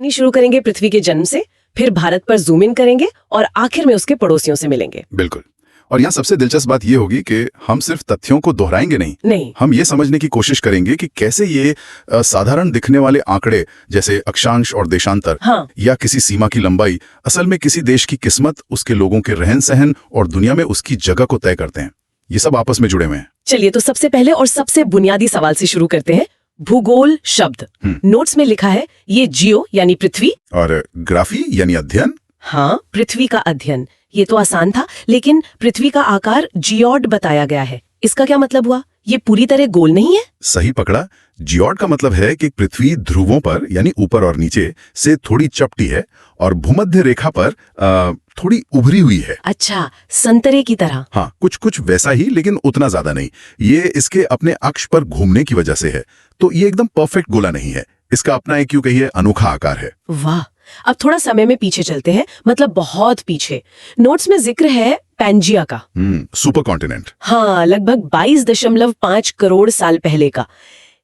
नहीं, शुरू करेंगे पृथ्वी के जन्म से, फिर भारत पर जूम इन करेंगे और आखिर में उसके पड़ोसियों से मिलेंगे। बिल्कुल। और यहाँ सबसे दिलचस्प बात ये होगी कि हम सिर्फ तथ्यों को दोहराएंगे नहीं, हम ये समझने की कोशिश करेंगे कि कैसे ये साधारण दिखने वाले आंकड़े जैसे अक्षांश और देशांतर या किसी सीमा की लंबाई असल में किसी देश की किस्मत, उसके लोगों के रहन सहन और दुनिया में उसकी जगह को तय करते हैं। ये सब आपस में जुड़े हुए हैं। चलिए, तो सबसे पहले और सबसे बुनियादी सवाल से शुरू करते हैं। भूगोल शब्द नोट्स में लिखा है ये जियो यानी पृथ्वी और ग्राफी यानी अध्ययन। हाँ, पृथ्वी का अध्ययन। ये तो आसान था, लेकिन पृथ्वी का आकार जियोड बताया गया है। इसका क्या मतलब हुआ? ये पूरी तरह गोल नहीं है? सही पकड़ा। जियोड का मतलब है कि पृथ्वी ध्रुवों पर यानी ऊपर और नीचे से थोड़ी चपटी है और भूमध्य रेखा पर थोड़ी उभरी हुई है। अच्छा, संतरे की तरह। हाँ, कुछ कुछ वैसा ही, लेकिन उतना ज्यादा नहीं। ये इसके अपने अक्ष पर घूमने की वजह से है, तो ये एकदम परफेक्ट गोला नहीं है। इसका अपना एक यूं कहिए अनोखा आकार है। वाह। अब थोड़ा समय में पीछे चलते हैं, मतलब बहुत पीछे। नोट्स में जिक्र है पैंजिया का। Super continent. हाँ, लगभग 22.5 करोड़ साल पहले का।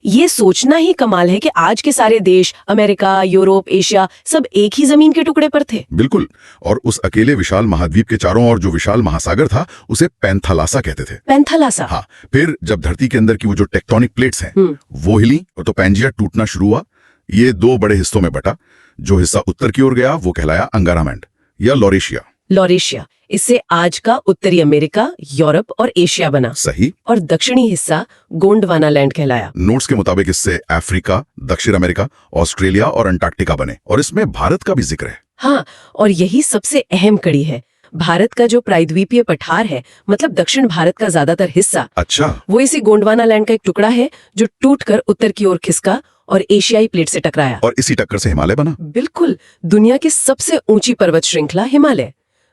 ये सोचना ही कमाल है कि आज के सारे देश, अमेरिका, यूरोप, एशिया, सब एक ही जमीन के टुकड़े पर थे। बिल्कुल। और उस अकेले विशाल महाद्वीप के चारों ओर जो विशाल महासागर था, उसे पैंथालासा कहते थे। पैंथालासा। हाँ, फिर जब धरती के अंदर की वो जो टेक्टोनिक प्लेट्स हैं वो हिली, तो पैंजिया टूटना शुरू हुआ। ये दो बड़े हिस्सों में बटा। जो हिस्सा उत्तर की ओर गया वो कहलाया अंगारामैंड या लॉरेशिया। लॉरेशिया। इससे आज का उत्तरी अमेरिका, यूरोप और एशिया बना। सही। और दक्षिणी हिस्सा गोंडवाना लैंड कहलाया। नोट्स के मुताबिक इससे अफ्रीका, दक्षिण अमेरिका, ऑस्ट्रेलिया और अंटार्कटिका बने, और इसमें भारत का भी जिक्र है। हाँ, और यही सबसे अहम कड़ी है। भारत का जो प्रायद्वीपीय पठार है, मतलब दक्षिण भारत का ज्यादातर हिस्सा, अच्छा, वो इसी गोंडवाना लैंड का एक टुकड़ा है जो टूटकर उत्तर की ओर खिसका और एशियाई प्लेट से टकराया। और इसी टक्कर से हिमालय बना। बिल्कुल, दुनिया की सबसे ऊंची पर्वत श्रृंखला हिमालय।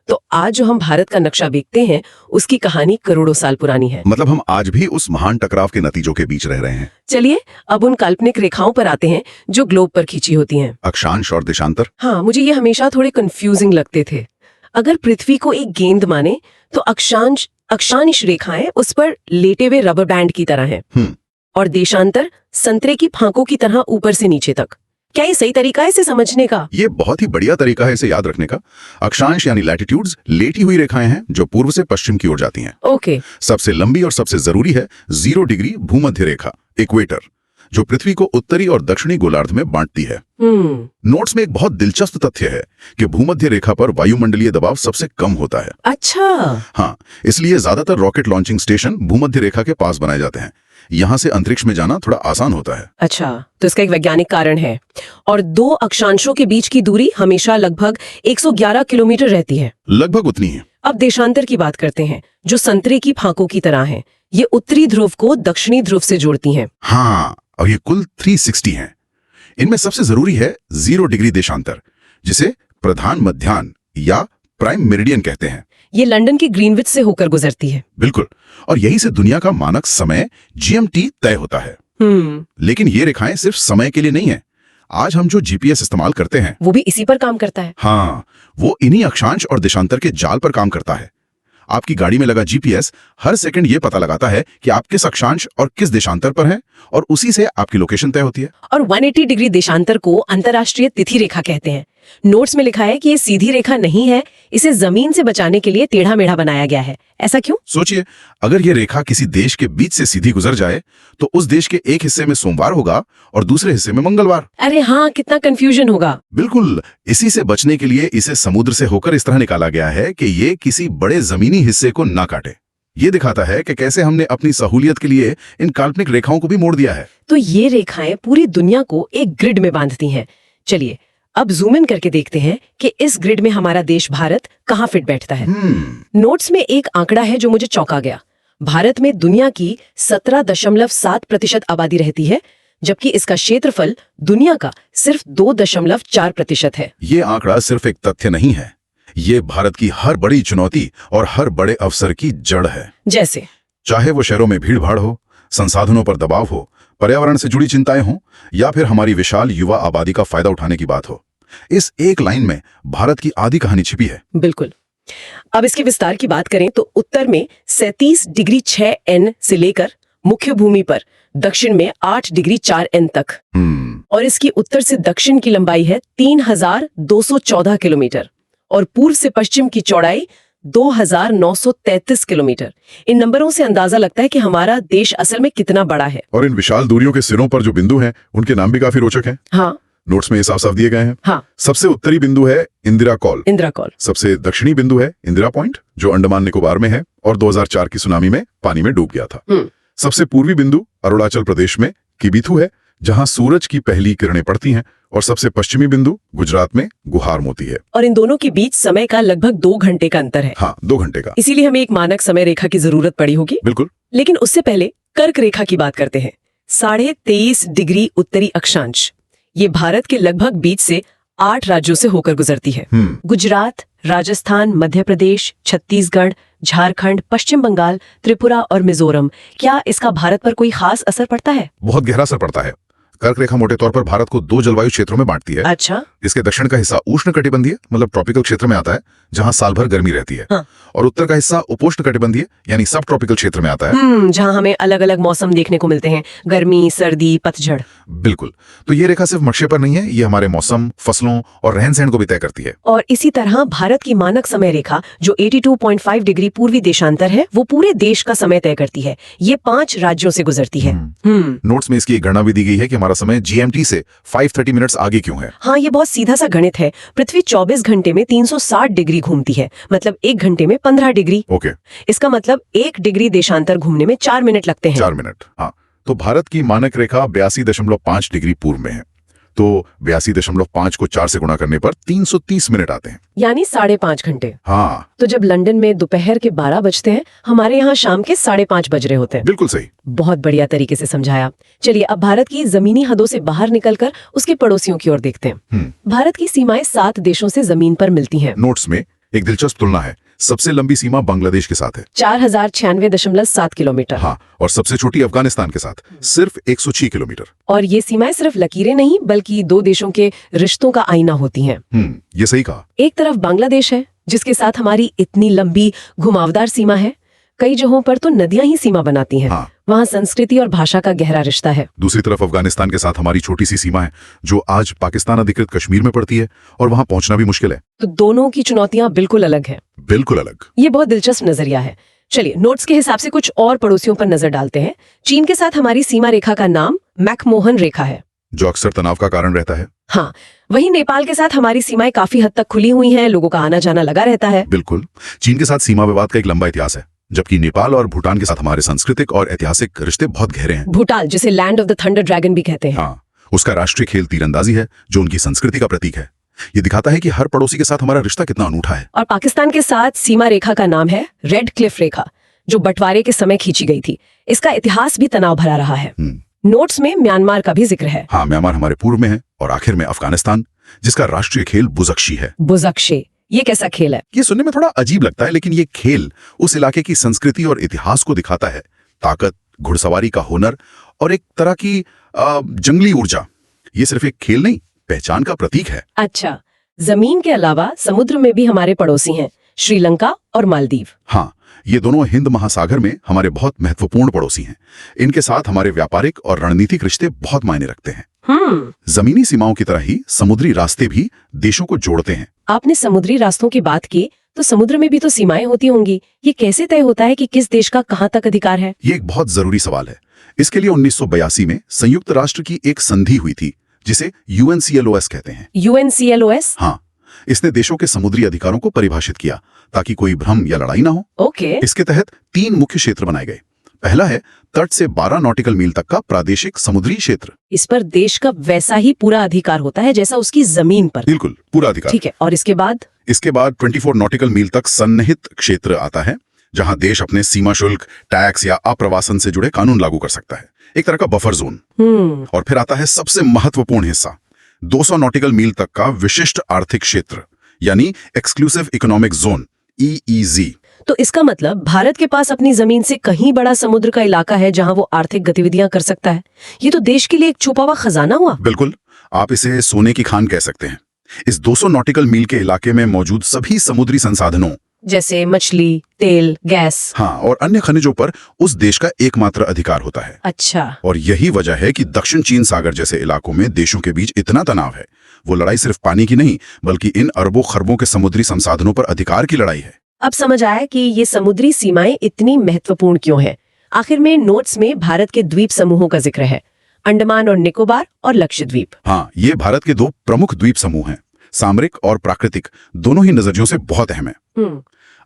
तो आज जो हम भारत का नक्शा देखते हैं, उसकी कहानी करोड़ों साल पुरानी है। मतलब हम आज भी उस महान टकराव के नतीजों के बीच रह रहे हैं। चलिए, अब उन काल्पनिक रेखाओं पर आते हैं जो ग्लोब पर खींची होती हैं। अक्षांश और देशांतर। हाँ, मुझे ये हमेशा थोड़े कंफ्यूजिंग लगते थे। अगर पृथ्वी को एक गेंद माने तो अक्षांश रेखाएं उस पर लेटे हुए रबर बैंड की तरह हैं। और देशांतर संतरे की फांकों की तरह ऊपर से नीचे तक। क्या ये सही तरीका है इसे समझने का? ये बहुत ही बढ़िया तरीका है इसे याद रखने का। अक्षांश यानी लैटिट्यूड्स लेटी हुई रेखाएं हैं जो पूर्व से पश्चिम की ओर जाती हैं। ओके। सबसे लंबी और सबसे जरूरी है 0 डिग्री भूमध्य रेखा, इक्वेटर, जो पृथ्वी को उत्तरी और दक्षिणी गोलार्ध में बांटती है। नोट्स में एक बहुत दिलचस्प तथ्य है कि भूमध्य रेखा पर वायुमंडलीय दबाव सबसे कम होता है। अच्छा। हाँ, इसलिए ज्यादातर रॉकेट लॉन्चिंग स्टेशन भूमध्य रेखा के पास बनाए जाते हैं। यहाँ से अंतरिक्ष में जाना थोड़ा आसान होता है। अच्छा, तो इसका एक वैज्ञानिक कारण है। और दो अक्षांशों के बीच की दूरी हमेशा लगभग 111 किलोमीटर रहती है। लगभग उतनी है। अब देशांतर की बात करते हैं, जो संतरे की फांकों की तरह हैं। ये उत्तरी ध्रुव को दक्षिणी ध्रुव से जोड़ती हैं। हाँ, और ये कुल 360 हैं। इनमें सबसे जरूरी है 0 डिग्री देशांतर, जिसे प्रधान मध्याह्न या प्राइम मेरिडियन कहते हैं। ये लंदन की ग्रीनविच से होकर गुजरती है। बिल्कुल, और यही से दुनिया का मानक समय GMT तय होता है। लेकिन ये रेखाएं सिर्फ समय के लिए नहीं है। आज हम जो GPS इस्तेमाल करते हैं वो भी इसी पर काम करता है। हाँ, वो इन्हीं अक्षांश और देशांतर के जाल पर काम करता है। आपकी गाड़ी में लगा GPS हर सेकंड ये पता लगाता है कि आप किस अक्षांश और किस देशांतर पर हैं, और उसी से आपकी लोकेशन तय होती है। और 180 डिग्री देशांतर को अंतर्राष्ट्रीय तिथि रेखा कहते हैं। नोट्स में लिखा है कि ये सीधी रेखा नहीं है, इसे जमीन से बचाने के लिए टेढ़ा मेढ़ा बनाया गया है। ऐसा क्यों? सोचिए, अगर ये रेखा किसी देश के बीच से सीधी गुजर जाए तो उस देश के एक हिस्से में सोमवार होगा और दूसरे हिस्से में मंगलवार। अरे हाँ, कितना कंफ्यूजन होगा। बिल्कुल, इसी से बचने के लिए इसे समुद्र से होकर इस तरह निकाला गया है कि ये किसी बड़े जमीनी हिस्से को ना काटे। ये दिखाता है कि कैसे हमने अपनी सहूलियत के लिए इन काल्पनिक रेखाओं को भी मोड़ दिया है। तो ये रेखाएं पूरी दुनिया को एक ग्रिड में बांधती हैं। चलिए, अब जूम इन करके देखते हैं कि इस ग्रिड में हमारा देश भारत कहाँ फिट बैठता है। नोट्स में एक आंकड़ा है जो मुझे चौंका गया। भारत में दुनिया की 17.7% आबादी रहती है, जबकि इसका क्षेत्रफल दुनिया का सिर्फ 2.4% है। ये आंकड़ा सिर्फ एक तथ्य नहीं है, ये भारत की हर बड़ी चुनौती और हर बड़े अवसर की जड़ है। जैसे चाहे वो शहरों में भीड़ भाड़ हो, संसाधनों पर दबाव हो, पर्यावरण से जुड़ी चिंताएं हों, या फिर हमारी विशाल युवा आबादी का फायदा उठाने की बात हो, इस एक लाइन में भारत की आधी कहानी छिपी है। बिल्कुल। अब इसके विस्तार की बात करें तो उत्तर में 37 डिग्री 6 N से लेकर मुख्य भूमि पर दक्षिण में 8 डिग्री 4 N तक, और इसकी उत्तर से दक्षिण की लंबाई है 3,214 किलोमीटर और पूर्व से पश्चिम की चौड़ाई 2,933 किलोमीटर। इन नंबरों से अंदाजा लगता है कि हमारा देश असल में कितना बड़ा है। और इन विशाल दूरियों के सिरों पर जो बिंदु हैं, उनके नाम भी काफी रोचक हैं। हाँ, नोट्स में ये साफ साफ दिए गए हैं। हाँ। सबसे उत्तरी बिंदु है इंदिरा कॉल। इंदिरा कॉल। सबसे दक्षिणी बिंदु है इंदिरा पॉइंट, जो अंडमान निकोबार में है और 2004 की सुनामी में पानी में डूब गया था। सबसे पूर्वी बिंदु अरुणाचल प्रदेश में किबिथु है, जहां सूरज की पहली किरणें पड़ती हैं, और सबसे पश्चिमी बिंदु गुजरात में गुहार मोती है। और इन दोनों के बीच समय का लगभग 2 घंटे का अंतर है। हाँ, 2 घंटे का। इसीलिए हमें एक मानक समय रेखा की जरूरत पड़ी होगी। बिल्कुल। लेकिन उससे पहले कर्क रेखा की बात करते हैं। 23.5 डिग्री उत्तरी अक्षांश। ये भारत के लगभग बीच से 8 राज्यों से होकर गुजरती है। गुजरात, राजस्थान, मध्य प्रदेश, छत्तीसगढ़, झारखंड, पश्चिम बंगाल, त्रिपुरा और मिजोरम। क्या इसका भारत पर कोई खास असर पड़ता है? बहुत गहरा असर पड़ता है। कर्क रेखा मोटे तौर पर भारत को 2 जलवायु क्षेत्रों में बांटती है। अच्छा। इसके दक्षिण का हिस्सा उष्ण कटिबंधीय मतलब ट्रॉपिकल क्षेत्र में आता है, जहां साल भर गर्मी रहती है। हाँ। और उत्तर का हिस्सा उपोष्ण कटिबंधीय यानी सब ट्रॉपिकल क्षेत्र में आता है, जहां हमें अलग अलग मौसम देखने को मिलते हैं, गर्मी, सर्दी, पतझड़। बिल्कुल। तो ये रेखा सिर्फ नक्शे पर नहीं है, ये हमारे मौसम, फसलों और रहन सहन को भी तय करती है। और इसी तरह भारत की मानक समय रेखा जो 82.5 डिग्री पूर्वी देशांतर है, वो पूरे देश का समय तय करती है। ये 5 राज्यों से गुजरती है। नोट्स में इसकी एक गणना भी दी गई है कि हमारा समय GMT से 530 मिनट्स आगे क्यों है। हाँ, ये बहुत सीधा सा गणित है। पृथ्वी 24 घंटे में 360 डिग्री घूमती है, मतलब 1 घंटे में 15 डिग्री। ओके। इसका मतलब 1 डिग्री देशांतर घूमने में 4 मिनट लगते हैं। 4 मिनट। हाँ, तो भारत की मानक रेखा 82.5 डिग्री पूर्व में है। तो 82.5 को 4 से गुणा करने पर 330 मिनट आते हैं, यानी 5.5 घंटे। हाँ। तो जब लंदन में दोपहर के 12 बजते हैं, हमारे यहाँ शाम के 5:30 बज रहे होते हैं। बिल्कुल सही। बहुत बढ़िया तरीके से समझाया। चलिए अब भारत की जमीनी हदों से बाहर निकलकर उसके पड़ोसियों की ओर देखते हैं। भारत की सीमाएं 7 देशों से जमीन पर मिलती हैं। नोट्स में एक दिलचस्प तुलना है। सबसे लंबी सीमा बांग्लादेश के साथ है, 4096.7 किलोमीटर। हाँ, और सबसे छोटी अफगानिस्तान के साथ सिर्फ 106 किलोमीटर। और ये सीमाएं सिर्फ लकीरें नहीं, बल्कि 2 देशों के रिश्तों का आईना होती हैं। ये सही कहा। एक तरफ बांग्लादेश है, जिसके साथ हमारी इतनी लंबी घुमावदार सीमा है। कई जगहों पर तो नदियां ही सीमा बनाती हैं। हाँ। वहाँ संस्कृति और भाषा का गहरा रिश्ता है। दूसरी तरफ अफगानिस्तान के साथ हमारी छोटी सी सीमा है, जो आज पाकिस्तान अधिकृत कश्मीर में पड़ती है, और वहाँ पहुंचना भी मुश्किल है। तो दोनों की चुनौतियां बिल्कुल अलग हैं। बिल्कुल अलग। ये बहुत दिलचस्प नजरिया है। चलिए नोट्स के हिसाब से कुछ और पड़ोसियों पर नजर डालते हैं। चीन के साथ हमारी सीमा रेखा का नाम मैकमोहन रेखा है, जो अक्सर तनाव का कारण रहता है। हाँ, वहीं नेपाल के साथ हमारी सीमाएं काफी हद तक खुली हुई हैं, लोगों का आना जाना लगा रहता है। बिल्कुल। चीन के साथ सीमा विवाद का एक लंबा इतिहास है, जबकि नेपाल और भूटान के साथ हमारे सांस्कृतिक और ऐतिहासिक रिश्ते बहुत गहरे हैं। भूटान, जिसे land of the thunder dragon भी कहते हैं। हाँ, उसका राष्ट्रीय खेल तीरंदाजी है, जो उनकी संस्कृति का प्रतीक है। ये दिखाता है कि हर पड़ोसी के साथ हमारा रिश्ता कितना अनूठा है। और पाकिस्तान के साथ सीमा रेखा का नाम है रेड क्लिफ रेखा, जो बंटवारे के समय खींची गई थी। इसका इतिहास भी तनाव भरा रहा है। नोट्स में म्यांमार का भी जिक्र है। हाँ, म्यांमार हमारे पूर्व में है। और आखिर में अफगानिस्तान, जिसका राष्ट्रीय खेल बुज़क्शी है। बुज़क्शे, ये कैसा खेल है? ये सुनने में थोड़ा अजीब लगता है, लेकिन ये खेल उस इलाके की संस्कृति और इतिहास को दिखाता है। ताकत, घुड़सवारी का हुनर और एक तरह की जंगली ऊर्जा। ये सिर्फ एक खेल नहीं, पहचान का प्रतीक है। अच्छा, जमीन के अलावा समुद्र में भी हमारे पड़ोसी हैं, श्रीलंका और मालदीव। हाँ, ये दोनों हिंद महासागर में हमारे बहुत महत्वपूर्ण पड़ोसी हैं। इनके साथ हमारे व्यापारिक और रणनीतिक रिश्ते बहुत मायने रखते हैं। जमीनी सीमाओं की तरह ही समुद्री रास्ते भी देशों को जोड़ते हैं। आपने समुद्री रास्तों की बात की, तो समुद्र में भी तो सीमाएं होती होंगी। ये कैसे तय होता है कि किस देश का कहां तक अधिकार है? ये एक बहुत जरूरी सवाल है। इसके लिए 1982 में संयुक्त राष्ट्र की एक संधि हुई थी, जिसे UNCLOS कहते हैं। UNCLOS? हाँ, इसने देशों के समुद्री अधिकारों को परिभाषित किया ताकि कोई भ्रम या लड़ाई ना हो। ओके। इसके तहत 3 मुख्य क्षेत्र बनाए गए। पहला है तट से 12 नॉटिकल मील तक का प्रादेशिक समुद्री क्षेत्र। इस पर देश का वैसा ही पूरा अधिकार होता है जैसा उसकी जमीन पर। बिल्कुल, पूरा अधिकार। ठीक है, और इसके बाद? इसके बाद 24 नॉटिकल मील तक सन्निहित क्षेत्र आता है, जहां देश अपने सीमा शुल्क, टैक्स या अप्रवासन से जुड़े कानून लागू कर सकता है। एक तरह का बफर जोन। और फिर आता है सबसे महत्वपूर्ण हिस्सा, 200 नॉटिकल मील तक का विशिष्ट आर्थिक क्षेत्र, यानी एक्सक्लूसिव इकोनॉमिक जोन, EEZ। तो इसका मतलब भारत के पास अपनी जमीन से कहीं बड़ा समुद्र का इलाका है जहां वो आर्थिक गतिविधियां कर सकता है। ये तो देश के लिए एक छुपा हुआ खजाना हुआ। बिल्कुल, आप इसे सोने की खान कह सकते हैं। इस 200 नॉटिकल मील के इलाके में मौजूद सभी समुद्री संसाधनों, जैसे मछली, तेल, गैस। हाँ, और अन्य खनिजों पर उस देश का एकमात्र अधिकार होता है। अच्छा। और यही वजह है कि दक्षिण चीन सागर जैसे इलाकों में देशों के बीच इतना तनाव है। वो लड़ाई सिर्फ पानी की नहीं, बल्कि इन अरबों खरबों के समुद्री संसाधनों पर अधिकार की लड़ाई है। अब समझ आया कि ये समुद्री सीमाएं इतनी महत्वपूर्ण क्यों हैं। आखिर में नोट्स में भारत के द्वीप समूहों का जिक्र है, अंडमान और निकोबार और लक्षद्वीप। हाँ, ये भारत के दो प्रमुख द्वीप समूह हैं, सामरिक और प्राकृतिक, दोनों ही नजरियों से बहुत अहम है।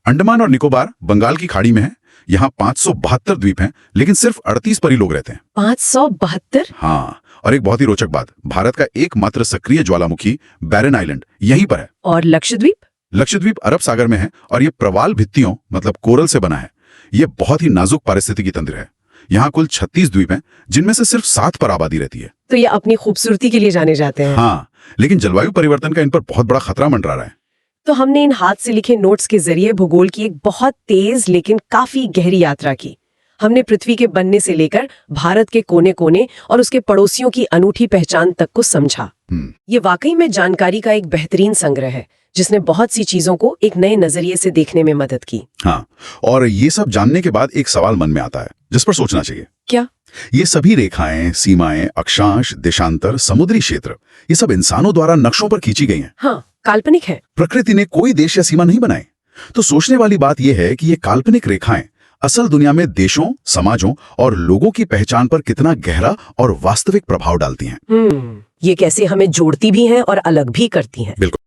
अंडमान और निकोबार बंगाल की खाड़ी में है। यहाँ 572 द्वीप हैं, लेकिन सिर्फ 38 पर ही लोग रहते हैं। 572? हाँ, और एक बहुत ही रोचक बात, भारत का एकमात्र सक्रिय ज्वालामुखी बैरन आइलैंड यहीं पर है। और लक्षद्वीप? लक्षद्वीप अरब सागर में है और ये प्रवाल भित्तियों मतलब कोरल से बना है। ये बहुत ही नाजुक पारिस्थितिकी तंत्र है। यहाँ कुल 36 द्वीप हैं, जिनमें से सिर्फ 7 पर आबादी रहती है। तो ये अपनी खूबसूरती के लिए जाने जाते हैं। हाँ, लेकिन जलवायु परिवर्तन का इन पर बहुत बड़ा खतरा मंडरा रहा है। तो हमने इन हाथ से लिखे नोट्स के जरिए भूगोल की एक बहुत तेज लेकिन काफी गहरी यात्रा की। हमने पृथ्वी के बनने से लेकर भारत के कोने कोने और उसके पड़ोसियों की अनूठी पहचान तक को समझा। ये वाकई में जानकारी का एक बेहतरीन संग्रह है, जिसने बहुत सी चीजों को एक नए नजरिए से देखने में मदद की। हाँ, और ये सब जानने के बाद एक सवाल मन में आता है, जिस पर सोचना चाहिए। क्या? ये सभी रेखाएं, सीमाएं, अक्षांश, देशांतर, समुद्री क्षेत्र, ये सब इंसानों द्वारा नक्शों पर खींची गई हैं। हाँ, काल्पनिक है। प्रकृति ने कोई देश या सीमा नहीं बनाई। तो सोचने वाली बात यह है कि ये काल्पनिक रेखाएं असल दुनिया में देशों, समाजों और लोगों की पहचान पर कितना गहरा और वास्तविक प्रभाव डालती हैं। ये कैसे हमें जोड़ती भी हैं और अलग भी करती हैं। बिल्कुल।